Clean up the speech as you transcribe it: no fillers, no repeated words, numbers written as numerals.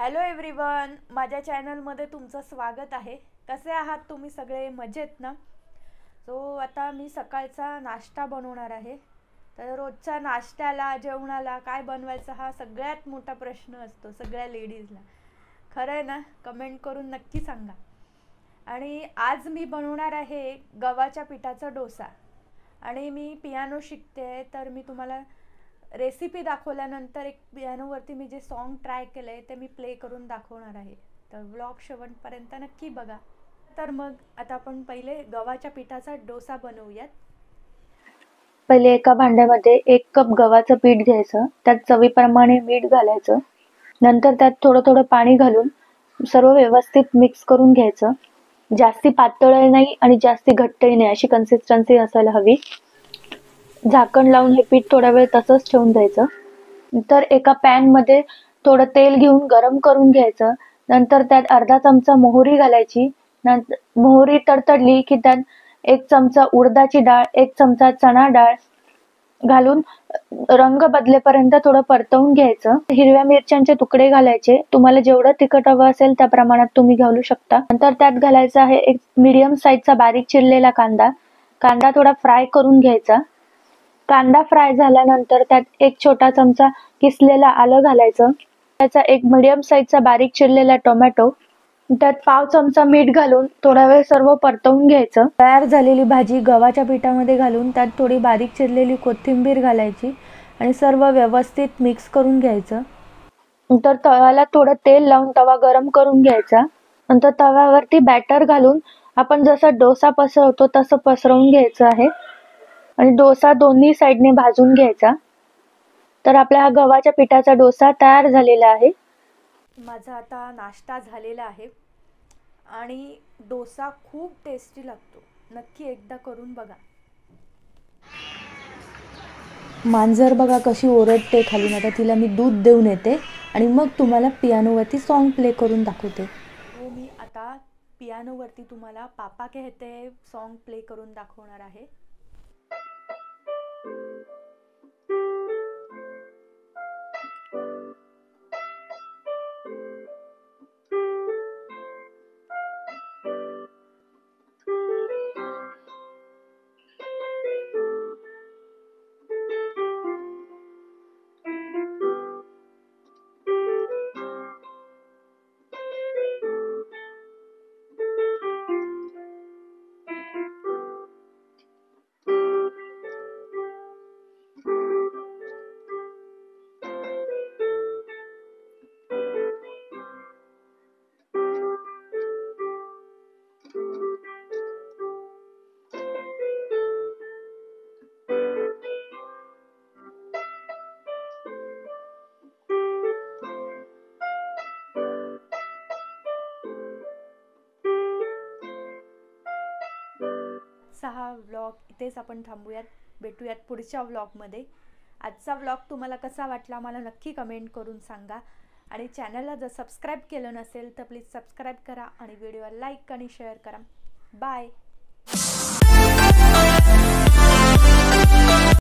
Hello everyone, माझ्या चॅनलमध्ये तुमचं स्वागत आहे। कसे आहात तुम्ही सगळे? मजेत ना? आता मी सकाळचा नाश्ता बनवणार आहे। तर रोजच्या नाश्त्याला जेवणाला काय बनवायचं हा सगळ्यात मोठा प्रश्न असतो सगळ्या लेडीजला। खरं आहे ना? कमेंट करून नक्की सांगा। आणि आज मी बनवणार आहे गव्हाच्या पिठाचा डोसा। आणि मी पियानो शिकते, तर मी तुम्हाला रेसिपी दाखवल्यानंतर एक पियानोवरती मी जे सॉन्ग ट्राय केलं आहे ते मी प्ले करून दाखवणार आहे। तर व्लॉग शेवटपर्यंत नक्की बघा। तर मग आता आपण पहिले गव्हाच्या पिठाचा डोसा बनवूयात। पहिले एका भांड्यामध्ये 1 कप गव्हाचं पीठ घ्यायचं, त्यात चवीप्रमाणे मीठ घालायचं, नंतर त्यात थोडं थोडं पाणी घालून सर्व व्यवस्थित मिक्स करून घ्यायचं। जास्ती पातळ नाही आणि जास्ती घट्टही नाही, अशी कन्सिस्टन्सी असायला हवी। झाकण लावून हे पीठ थोडा वेळ तसंच ठेवून द्यायचं। नंतर एका पॅन मध्ये थोडं तेल घेऊन गरम करून घ्यायचं, नंतर त्यात अर्धा चमचा मोहरी घालायची। नंतर मोहरी तडतडली की त्यात 1 चमचा उडदाची डाळ, 1 चमचा चणा डाळ घालून रंग बदलेपर्यंत थोडं परतवून घ्यायचं। हिरव्या मिरच्यांचे तुकडे घालायचे, तुम्हाला जेवढं तिखट हवं असेल त्या प्रमाणात तुम्ही घालू शकता। नंतर त्यात घालायचा आहे 1 मीडियम साईजचा बारीक चिरलेला कांदा। कांदा थोडा फ्राय करून घ्यायचा। कांदा फ्राय झाल्यानंतर त्यात 1 छोटा चमचा किसलेला आलं घालायचं। त्याचा 1 मीडियम साईजचा बारीक चिरलेला टोमॅटो, त्यात पाव चमचा मीठ घालून थोडा वेळ सर्व परतवून घ्यायचं। तयार झालेली भाजी गव्हाच्या पिठामध्ये घालून त्यात थोडी बारीक चिरलेली कोथिंबीर घालायची आणि सर्व व्यवस्थित मिक्स करून घ्यायचं। नंतर तव्याला थोडं तेल लावून तवा गरम करून घ्यायचा। नंतर तव्यावरती बॅटर घालून आपण जसा डोसा पसरवतो तसं पसरवून घ्यायचं आहे आणि डोसा दोन्ही साइडने भाजून घ्यायचा। तर आपला हा गव्हाच्या पिठाचा डोसा तयार झालेला आहे। माझा आता नाश्ता झालेला आहे आणि डोसा खूप टेस्टी लागतो। नक्की एकदा करून बघा। मांजर बघा कशी ओरडते खालून। आता तिला मी दूध देऊन येते आणि मग तुम्हाला पियानोवरती सॉन्ग प्ले करून दाखवते। मी आता पियानोवरती तुम्हाला पापा कहते सॉन्ग प्ले करून दाखवणार आहे। हा व्लॉग इथेच आपण थांबूयात। भेटूयात पुढच्या व्लॉगमध्ये। आजचा व्लॉग तुम्हाला कसा वाटला मला नक्की कमेंट करून सांगा। आणि चॅनलला जर सबस्क्राईब केलं नसेल तर प्लीज सबस्क्राईब करा आणि व्हिडिओला लाईक आणि शेअर करा। बाय।